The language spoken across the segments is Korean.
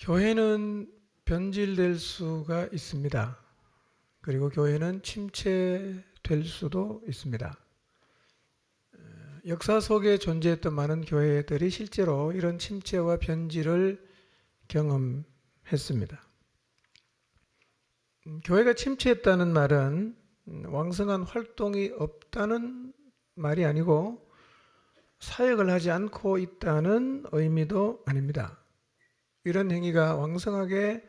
교회는 변질될 수가 있습니다. 그리고 교회는 침체될 수도 있습니다. 역사 속에 존재했던 많은 교회들이 실제로 이런 침체와 변질을 경험했습니다. 교회가 침체했다는 말은 왕성한 활동이 없다는 말이 아니고 사역을 하지 않고 있다는 의미도 아닙니다. 이런 행위가 왕성하게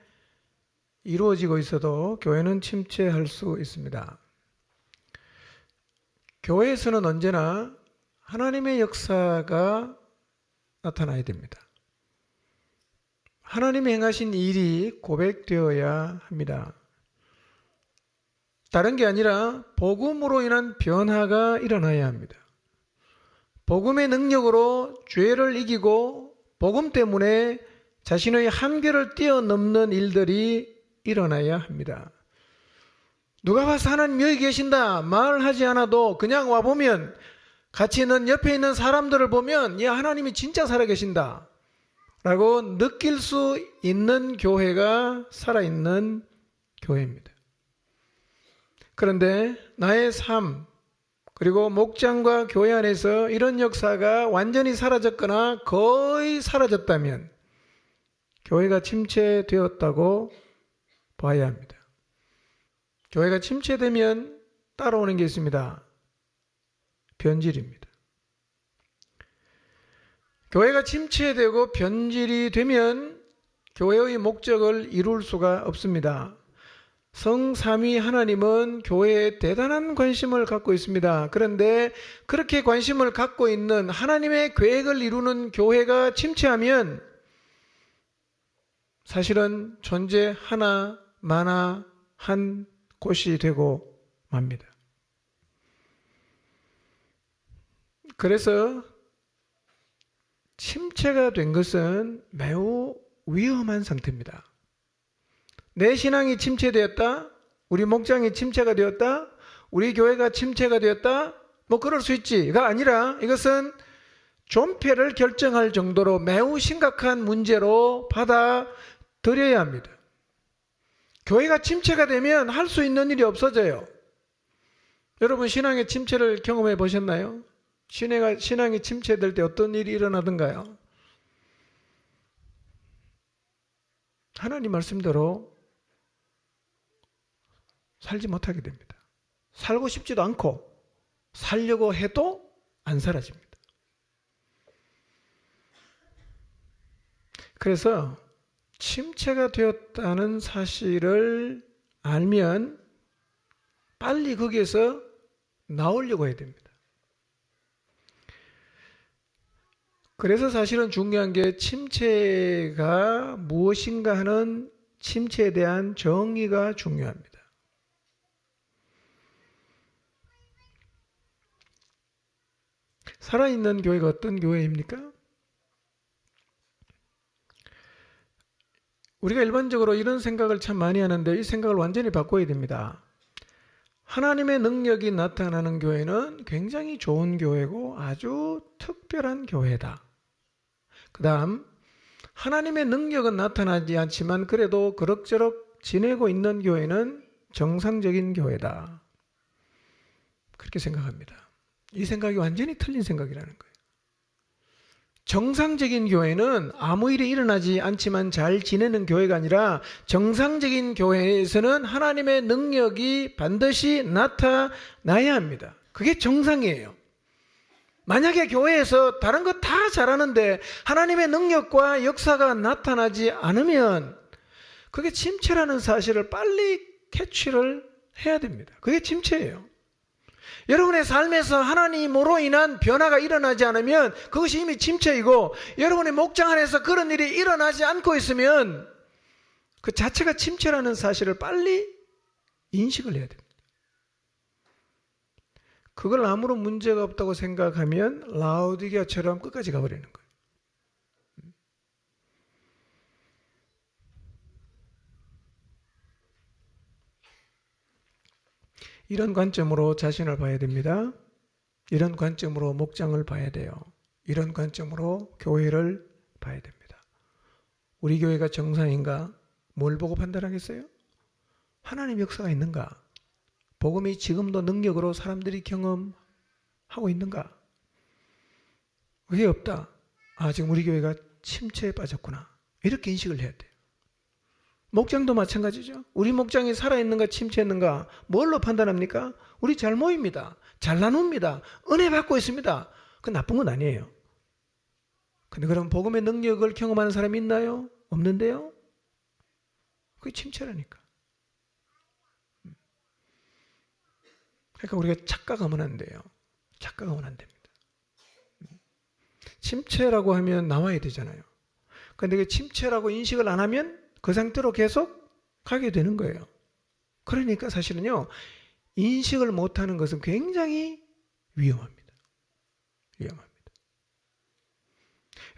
이루어지고 있어도 교회는 침체할 수 있습니다. 교회에서는 언제나 하나님의 역사가 나타나야 됩니다. 하나님이 행하신 일이 고백되어야 합니다. 다른 게 아니라 복음으로 인한 변화가 일어나야 합니다. 복음의 능력으로 죄를 이기고 복음 때문에 자신의 한계를 뛰어넘는 일들이 일어나야 합니다. 누가 와서 하나님 여기 계신다 말하지 않아도 그냥 와보면 같이 있는 옆에 있는 사람들을 보면 하나님이 진짜 살아계신다 라고 느낄 수 있는 교회가 살아있는 교회입니다. 그런데 나의 삶 그리고 목장과 교회 안에서 이런 역사가 완전히 사라졌거나 거의 사라졌다면 교회가 침체되었다고 봐야 합니다. 교회가 침체되면 따라오는 게 있습니다. 변질입니다. 교회가 침체되고 변질이 되면 교회의 목적을 이룰 수가 없습니다. 성삼위 하나님은 교회에 대단한 관심을 갖고 있습니다. 그런데 그렇게 관심을 갖고 있는 하나님의 계획을 이루는 교회가 침체하면 사실은 존재 하나마나 한 곳이 되고 맙니다. 그래서 침체가 된 것은 매우 위험한 상태입니다. 내 신앙이 침체되었다, 우리 목장이 침체가 되었다, 우리 교회가 침체가 되었다, 그럴 수 있지가 아니라 이것은 존폐를 결정할 정도로 매우 심각한 문제로 받아들여야 합니다. 교회가 침체가 되면 할 수 있는 일이 없어져요. 여러분 신앙의 침체를 경험해 보셨나요? 신앙이 침체될 때 어떤 일이 일어나던가요? 하나님 말씀대로 살지 못하게 됩니다. 살고 싶지도 않고 살려고 해도 안 사라집니다. 그래서 침체가 되었다는 사실을 알면 빨리 거기에서 나오려고 해야 됩니다. 그래서 사실은 중요한 게 침체가 무엇인가 하는 침체에 대한 정의가 중요합니다. 살아있는 교회가 어떤 교회입니까? 우리가 일반적으로 이런 생각을 참 많이 하는데 이 생각을 완전히 바꿔야 됩니다. 하나님의 능력이 나타나는 교회는 굉장히 좋은 교회고 아주 특별한 교회다. 그 다음 하나님의 능력은 나타나지 않지만 그래도 그럭저럭 지내고 있는 교회는 정상적인 교회다. 그렇게 생각합니다. 이 생각이 완전히 틀린 생각이라는 거예요. 정상적인 교회는 아무 일이 일어나지 않지만 잘 지내는 교회가 아니라 정상적인 교회에서는 하나님의 능력이 반드시 나타나야 합니다. 그게 정상이에요. 만약에 교회에서 다른 거 다 잘하는데 하나님의 능력과 역사가 나타나지 않으면 그게 침체라는 사실을 빨리 캐치를 해야 됩니다. 그게 침체예요. 여러분의 삶에서 하나님으로 인한 변화가 일어나지 않으면 그것이 이미 침체이고 여러분의 목장 안에서 그런 일이 일어나지 않고 있으면 그 자체가 침체라는 사실을 빨리 인식을 해야 됩니다. 그걸 아무런 문제가 없다고 생각하면 라오디게아처럼 끝까지 가버리는 거예요. 이런 관점으로 자신을 봐야 됩니다. 이런 관점으로 목장을 봐야 돼요. 이런 관점으로 교회를 봐야 됩니다. 우리 교회가 정상인가? 뭘 보고 판단하겠어요? 하나님 역사가 있는가? 복음이 지금도 능력으로 사람들이 경험하고 있는가? 그게 없다. 아, 지금 우리 교회가 침체에 빠졌구나. 이렇게 인식을 해야 돼요. 목장도 마찬가지죠. 우리 목장이 살아있는가 침체했는가 뭘로 판단합니까? 우리 잘 모입니다. 잘 나눕니다. 은혜 받고 있습니다. 그건 나쁜 건 아니에요. 근데 그럼 복음의 능력을 경험하는 사람이 있나요? 없는데요? 그게 침체라니까. 그러니까 우리가 착각하면 안 돼요. 착각하면 안 됩니다. 침체라고 하면 나와야 되잖아요. 근데 그 침체라고 인식을 안 하면 그 상태로 계속 가게 되는 거예요. 그러니까 사실은요, 인식을 못하는 것은 굉장히 위험합니다. 위험합니다.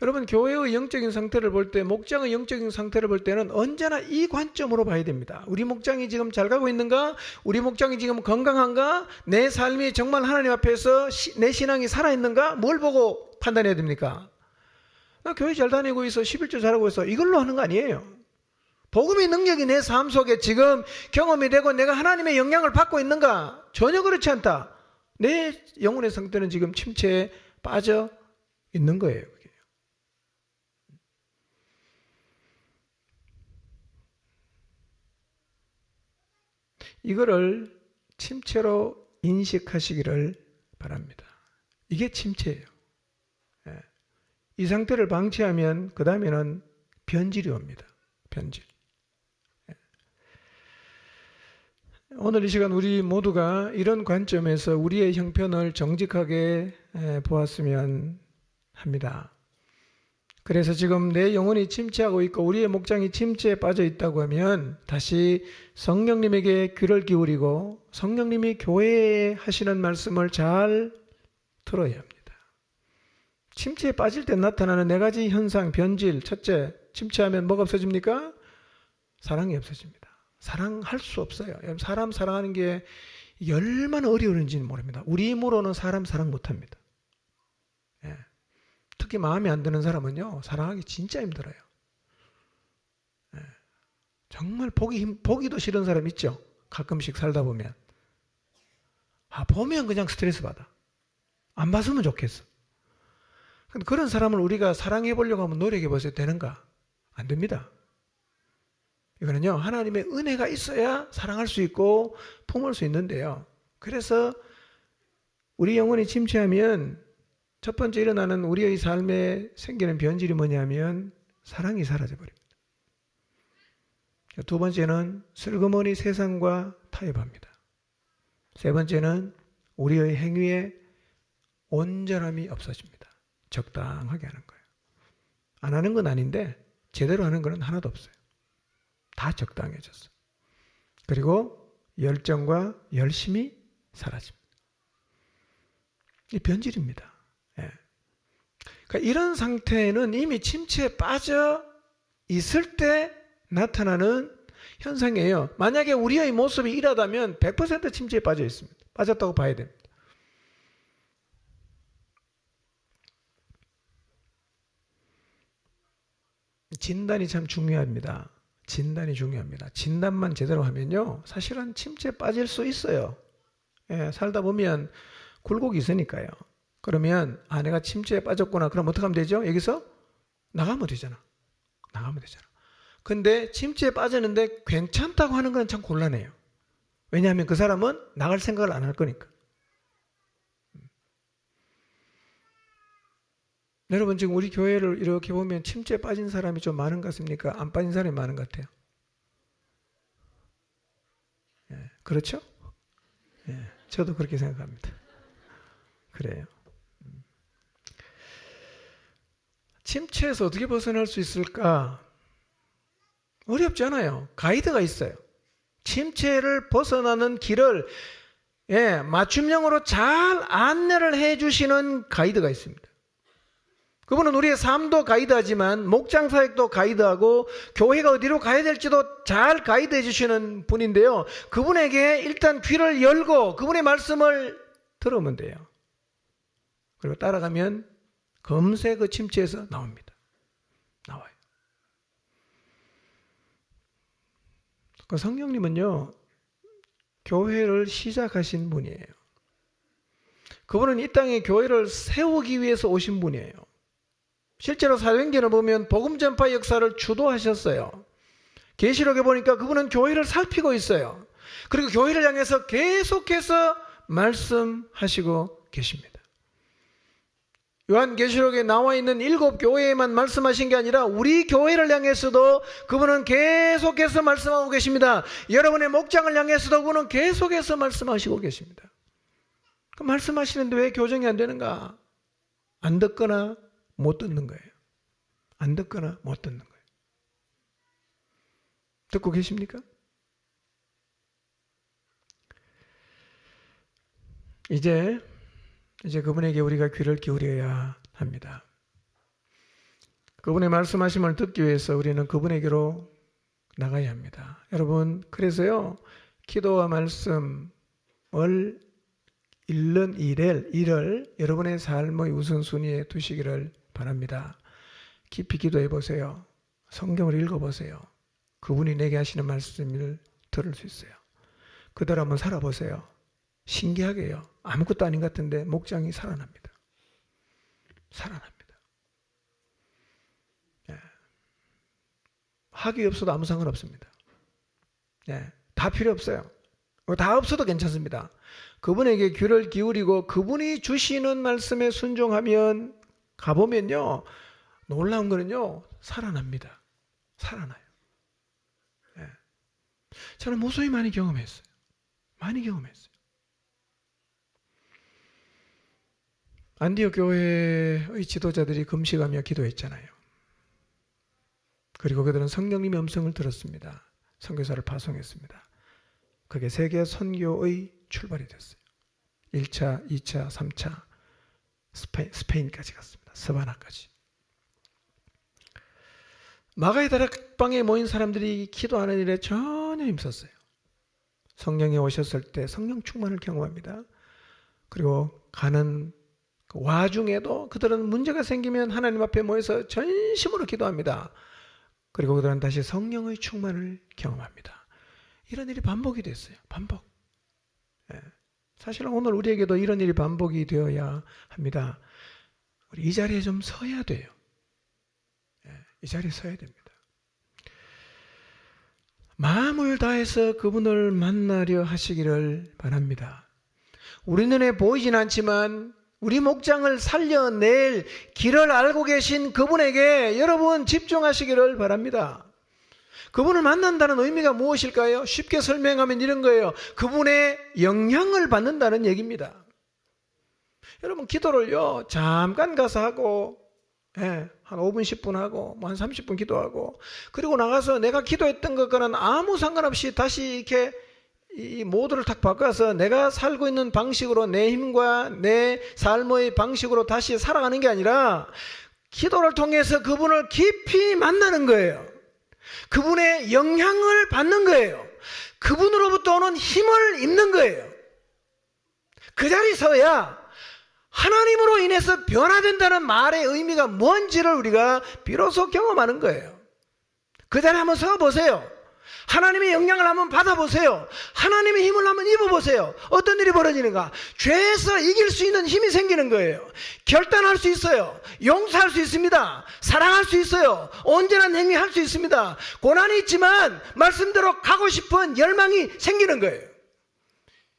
여러분, 교회의 영적인 상태를 볼 때, 목장의 영적인 상태를 볼 때는 언제나 이 관점으로 봐야 됩니다. 우리 목장이 지금 잘 가고 있는가? 우리 목장이 지금 건강한가? 내 삶이 정말 하나님 앞에서 내 신앙이 살아있는가? 뭘 보고 판단해야 됩니까? 나 교회 잘 다니고 있어, 11조 잘하고 있어, 이걸로 하는 거 아니에요. 복음의 능력이 내 삶 속에 지금 경험이 되고 내가 하나님의 영향을 받고 있는가? 전혀 그렇지 않다. 내 영혼의 상태는 지금 침체에 빠져 있는 거예요. 이거를 침체로 인식하시기를 바랍니다. 이게 침체예요. 이 상태를 방치하면 그 다음에는 변질이 옵니다. 변질. 오늘 이 시간 우리 모두가 이런 관점에서 우리의 형편을 정직하게 보았으면 합니다. 그래서 지금 내 영혼이 침체하고 있고 우리의 목장이 침체에 빠져 있다고 하면 다시 성령님에게 귀를 기울이고 성령님이 교회에 하시는 말씀을 잘 들어야 합니다. 침체에 빠질 때 나타나는 네 가지 현상, 변질. 첫째, 침체하면 뭐가 없어집니까? 사랑이 없어집니다. 사랑할 수 없어요. 사람 사랑하는 게 얼마나 어려운지는 모릅니다. 우리 힘으로는 사람 사랑 못합니다. 특히 마음에 안 드는 사람은요, 사랑하기 진짜 힘들어요. 정말 보기도 싫은 사람 있죠? 가끔씩 살다 보면. 보면 그냥 스트레스 받아. 안 봤으면 좋겠어. 근데 그런 사람을 우리가 사랑해 보려고 하면 노력해 보세요. 되는가? 안 됩니다. 이거는요, 하나님의 은혜가 있어야 사랑할 수 있고 품을 수 있는데요. 그래서 우리 영혼이 침체하면 첫 번째 일어나는 우리의 삶에 생기는 변질이 뭐냐면 사랑이 사라져버립니다. 두 번째는 슬그머니 세상과 타협합니다. 세 번째는 우리의 행위에 온전함이 없어집니다. 적당하게 하는 거예요. 안 하는 건 아닌데 제대로 하는 건 하나도 없어요. 다 적당해졌어. 그리고 열정과 열심이 사라집니다. 이 변질입니다. 그러니까 이런 상태는 이미 침체에 빠져 있을 때 나타나는 현상이에요. 만약에 우리의 모습이 이러다면 100% 침체에 빠져 있습니다. 빠졌다고 봐야 됩니다. 진단이 참 중요합니다. 진단이 중요합니다. 진단만 제대로 하면요, 사실은 침체에 빠질 수 있어요. 살다 보면 굴곡이 있으니까요. 그러면 내가 침체에 빠졌구나. 그럼 어떻게 하면 되죠? 여기서 나가면 되잖아. 나가면 되잖아. 근데 침체에 빠졌는데 괜찮다고 하는 건 참 곤란해요. 왜냐하면 그 사람은 나갈 생각을 안 할 거니까. 여러분, 지금 우리 교회를 이렇게 보면 침체에 빠진 사람이 좀 많은 것 같습니까? 안 빠진 사람이 많은 것 같아요. 그렇죠? 저도 그렇게 생각합니다. 그래요. 침체에서 어떻게 벗어날 수 있을까? 어렵지 않아요. 가이드가 있어요. 침체를 벗어나는 길을 맞춤형으로 잘 안내를 해주시는 가이드가 있습니다. 그분은 우리의 삶도 가이드하지만 목장 사역도 가이드하고 교회가 어디로 가야 될지도 잘 가이드해 주시는 분인데요. 그분에게 일단 귀를 열고 그분의 말씀을 들으면 돼요. 그리고 따라가면 금세 그 침체에서 나옵니다. 나와요. 그 성령님은요, 교회를 시작하신 분이에요. 그분은 이 땅에 교회를 세우기 위해서 오신 분이에요. 실제로 사도행전을 보면 복음 전파 역사를 주도하셨어요. 계시록에 보니까 그분은 교회를 살피고 있어요. 그리고 교회를 향해서 계속해서 말씀하시고 계십니다. 요한계시록에 나와 있는 7교회에만 말씀하신 게 아니라 우리 교회를 향해서도 그분은 계속해서 말씀하고 계십니다. 여러분의 목장을 향해서도 그분은 계속해서 말씀하시고 계십니다. 그 말씀하시는데 왜 교정이 안 되는가? 안 듣거나 못 듣는 거예요. 안 듣거나 못 듣는 거예요. 듣고 계십니까? 이제 그분에게 우리가 귀를 기울여야 합니다. 그분의 말씀하심을 듣기 위해서 우리는 그분에게로 나가야 합니다. 여러분, 그래서요, 기도와 말씀을 잃는 일을 여러분의 삶의 우선순위에 두시기를 바랍니다. 깊이 기도해 보세요. 성경을 읽어보세요. 그분이 내게 하시는 말씀을 들을 수 있어요. 그대로 한번 살아보세요. 신기하게요, 아무것도 아닌 것 같은데 목장이 살아납니다. 살아납니다. 예. 학위 없어도 아무 상관없습니다. 예. 다 필요 없어요. 다 없어도 괜찮습니다. 그분에게 귀를 기울이고 그분이 주시는 말씀에 순종하면, 가보면요, 놀라운 거는요, 살아납니다. 살아나요. 예. 저는 무수히 많이 경험했어요. 많이 경험했어요. 안디옥 교회의 지도자들이 금식하며 기도했잖아요. 그리고 그들은 성령님의 음성을 들었습니다. 선교사를 파송했습니다. 그게 세계 선교의 출발이 됐어요. 1차, 2차, 3차 스페인까지 갔습니다. 스바나까지. 마가의 다락방에 모인 사람들이 기도하는 일에 전혀 힘썼어요. 성령이 오셨을 때 성령 충만을 경험합니다. 그리고 가는 그 와중에도 그들은 문제가 생기면 하나님 앞에 모여서 전심으로 기도합니다. 그리고 그들은 다시 성령의 충만을 경험합니다. 이런 일이 반복이 됐어요. 반복. 예. 사실은 오늘 우리에게도 이런 일이 반복이 되어야 합니다. 우리 이 자리에 좀 서야 돼요. 예. 이 자리에 서야 됩니다. 마음을 다해서 그분을 만나려 하시기를 바랍니다. 우리 눈에 보이진 않지만 우리 목장을 살려낼 길을 알고 계신 그분에게 여러분 집중하시기를 바랍니다. 그분을 만난다는 의미가 무엇일까요? 쉽게 설명하면 이런 거예요. 그분의 영향을 받는다는 얘기입니다. 여러분, 기도를요, 잠깐 가서 하고, 한 5분, 10분 하고, 뭐 한 30분 기도하고, 그리고 나가서 내가 기도했던 것과는 아무 상관없이 다시 이렇게 이 모드를 탁 바꿔서 내가 살고 있는 방식으로, 내 힘과 내 삶의 방식으로 다시 살아가는 게 아니라 기도를 통해서 그분을 깊이 만나는 거예요. 그분의 영향을 받는 거예요. 그분으로부터 오는 힘을 입는 거예요. 그 자리에 서야 하나님으로 인해서 변화된다는 말의 의미가 뭔지를 우리가 비로소 경험하는 거예요. 그 자리에 한번 서보세요. 하나님의 영향을 한번 받아보세요. 하나님의 힘을 한번 입어보세요. 어떤 일이 벌어지는가? 죄에서 이길 수 있는 힘이 생기는 거예요. 결단할 수 있어요. 용서할 수 있습니다. 사랑할 수 있어요. 온전한 행위할 수 있습니다. 고난이 있지만 말씀대로 가고 싶은 열망이 생기는 거예요.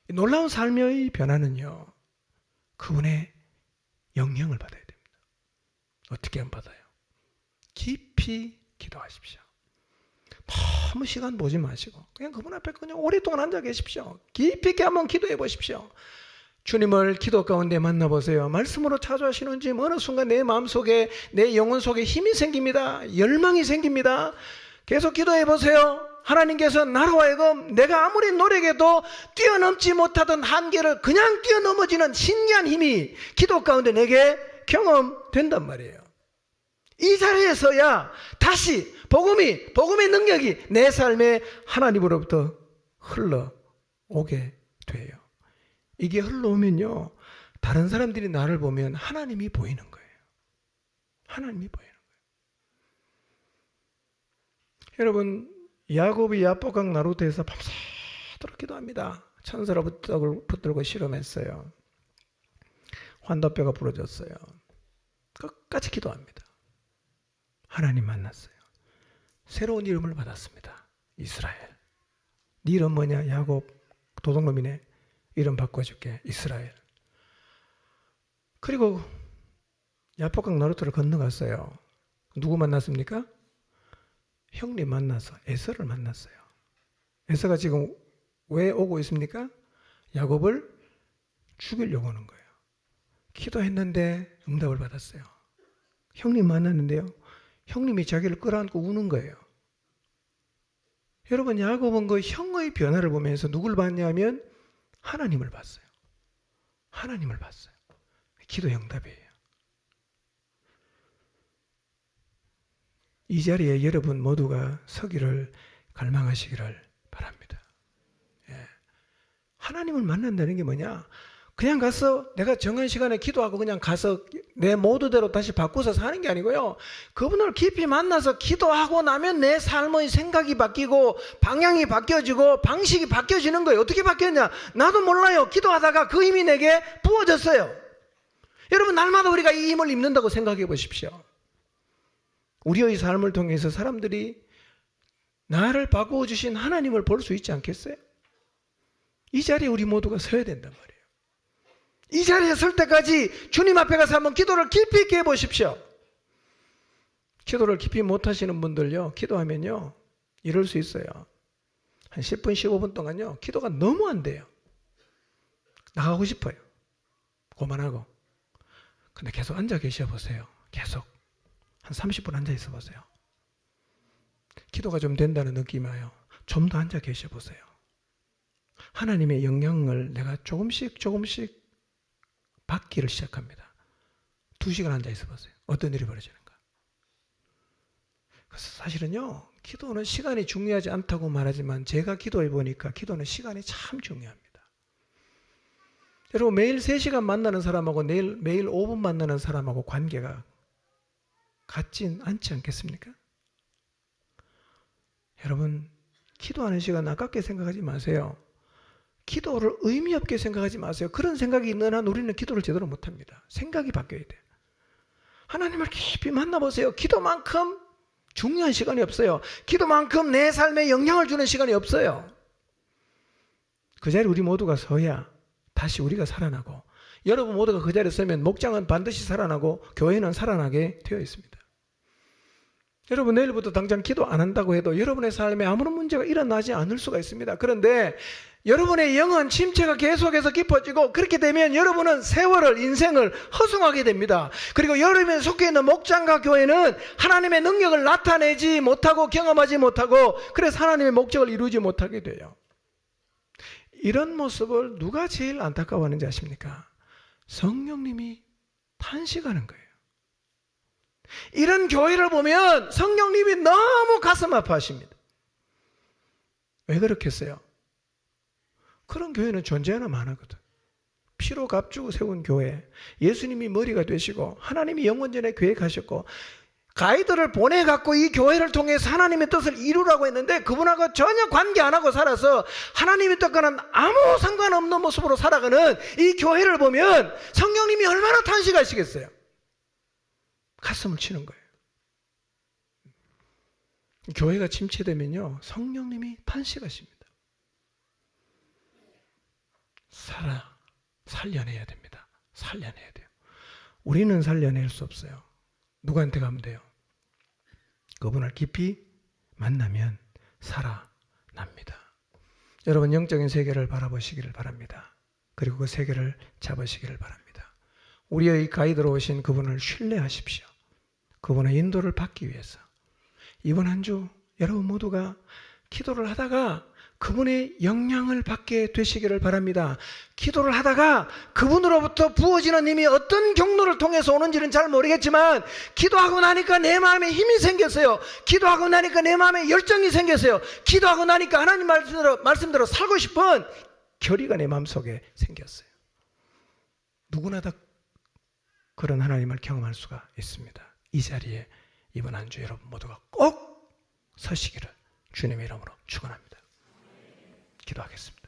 놀라운 삶의 변화는요, 그분의 영향을 받아야 됩니다. 어떻게 하면 받아요? 깊이 기도하십시오. 너무 시간 보지 마시고 그냥 그분 앞에 그냥 오랫동안 앉아 계십시오. 깊이 있게 한번 기도해 보십시오. 주님을 기도 가운데 만나보세요. 말씀으로 찾아오시는 주님, 어느 순간 내 마음속에, 내 영혼 속에 힘이 생깁니다. 열망이 생깁니다. 계속 기도해 보세요. 하나님께서 나로 하여금 내가 아무리 노력해도 뛰어넘지 못하던 한계를 그냥 뛰어넘어지는 신기한 힘이 기도 가운데 내게 경험된단 말이에요. 이 자리에서야 다시 복음의 능력이 내 삶에 하나님으로부터 흘러오게 돼요. 이게 흘러오면요, 다른 사람들이 나를 보면 하나님이 보이는 거예요. 하나님이 보이는 거예요. 여러분, 야곱이 야복강 나루터에서 밤새도록 기도합니다. 천사로 떡을 붙들고 실험했어요. 환도뼈가 부러졌어요. 끝까지 기도합니다. 하나님 만났어요. 새로운 이름을 받았습니다. 이스라엘. 네 이름 뭐냐? 야곱. 도둑놈이네. 이름 바꿔줄게. 이스라엘. 그리고 야복강 나루터를 건너갔어요. 누구 만났습니까? 형님 만나서 에서를 만났어요. 에서가 지금 왜 오고 있습니까? 야곱을 죽이려고 하는 거예요. 기도했는데 응답을 받았어요. 형님 만났는데요. 형님이 자기를 끌어안고 우는 거예요. 여러분, 야곱은 그 형의 변화를 보면서 누굴 봤냐면 하나님을 봤어요. 하나님을 봤어요. 기도 응답이에요. 이 자리에 여러분 모두가 서기를 갈망하시기를 바랍니다. 예. 하나님을 만난다는 게 뭐냐? 그냥 가서 내가 정한 시간에 기도하고 그냥 가서 내 모두대로 다시 바꾸서 사는 게 아니고요. 그분을 깊이 만나서 기도하고 나면 내 삶의 생각이 바뀌고 방향이 바뀌어지고 방식이 바뀌어지는 거예요. 어떻게 바뀌었냐? 나도 몰라요. 기도하다가 그 힘이 내게 부어졌어요. 여러분, 날마다 우리가 이 힘을 입는다고 생각해 보십시오. 우리의 삶을 통해서 사람들이 나를 바꾸어 주신 하나님을 볼 수 있지 않겠어요? 이 자리에 우리 모두가 서야 된단 말이에요. 이 자리에 설 때까지 주님 앞에 가서 한번 기도를 깊이 있게 해보십시오. 기도를 깊이 못하시는 분들요, 기도하면요 이럴 수 있어요. 한 10분 15분 동안요 기도가 너무 안 돼요. 나가고 싶어요. 그만하고. 근데 계속 앉아 계셔 보세요. 계속 한 30분 앉아 있어 보세요. 기도가 좀 된다는 느낌이 와요. 좀 더 앉아 계셔 보세요. 하나님의 영향을 내가 조금씩 받기를 시작합니다. 2시간 앉아 있어 보세요. 어떤 일이 벌어지는가. 그래서 사실은요, 기도는 시간이 중요하지 않다고 말하지만 제가 기도해 보니까 기도는 시간이 참 중요합니다. 여러분, 매일 3시간 만나는 사람하고 매일 5분 만나는 사람하고 관계가 같진 않지 않겠습니까? 여러분, 기도하는 시간 아깝게 생각하지 마세요. 기도를 의미 없게 생각하지 마세요. 그런 생각이 있는 한 우리는 기도를 제대로 못합니다. 생각이 바뀌어야 돼요. 하나님을 깊이 만나보세요. 기도만큼 중요한 시간이 없어요. 기도만큼 내 삶에 영향을 주는 시간이 없어요. 그 자리에 우리 모두가 서야 다시 우리가 살아나고, 여러분 모두가 그 자리에 서면 목장은 반드시 살아나고 교회는 살아나게 되어 있습니다. 여러분, 내일부터 당장 기도 안 한다고 해도 여러분의 삶에 아무런 문제가 일어나지 않을 수가 있습니다. 그런데 여러분의 영은 침체가 계속해서 깊어지고, 그렇게 되면 여러분은 세월을, 인생을 허송하게 됩니다. 그리고 여러분이 속해 있는 목장과 교회는 하나님의 능력을 나타내지 못하고 경험하지 못하고, 그래서 하나님의 목적을 이루지 못하게 돼요. 이런 모습을 누가 제일 안타까워하는지 아십니까? 성령님이 탄식하는 거예요. 이런 교회를 보면 성령님이 너무 가슴 아파하십니다. 왜 그렇겠어요? 그런 교회는 존재하나 안 하거든. 피로 값주고 세운 교회, 예수님이 머리가 되시고 하나님이 영원전에 계획하셨고 가이드를 보내갖고 이 교회를 통해서 하나님의 뜻을 이루라고 했는데, 그분하고 전혀 관계 안 하고 살아서 하나님의 뜻과는 아무 상관없는 모습으로 살아가는 이 교회를 보면 성령님이 얼마나 탄식하시겠어요? 가슴을 치는 거예요. 교회가 침체되면요 성령님이 탄식하십니다. 살려내야 됩니다. 살려내야 돼요. 우리는 살려낼 수 없어요. 누구한테 가면 돼요? 그분을 깊이 만나면 살아납니다. 여러분, 영적인 세계를 바라보시기를 바랍니다. 그리고 그 세계를 잡으시기를 바랍니다. 우리의 가이드로 오신 그분을 신뢰하십시오. 그분의 인도를 받기 위해서 이번 한 주 여러분 모두가 기도를 하다가 그분의 영향을 받게 되시기를 바랍니다. 기도를 하다가 그분으로부터 부어지는 힘이 어떤 경로를 통해서 오는지는 잘 모르겠지만, 기도하고 나니까 내 마음에 힘이 생겼어요. 기도하고 나니까 내 마음에 열정이 생겼어요. 기도하고 나니까 하나님 말씀대로 살고 싶은 결의가 내 마음속에 생겼어요. 누구나 다 그런 하나님을 경험할 수가 있습니다. 이 자리에 이번 한 주 여러분 모두가 꼭 서시기를 주님의 이름으로 축원합니다. 기도하겠습니다.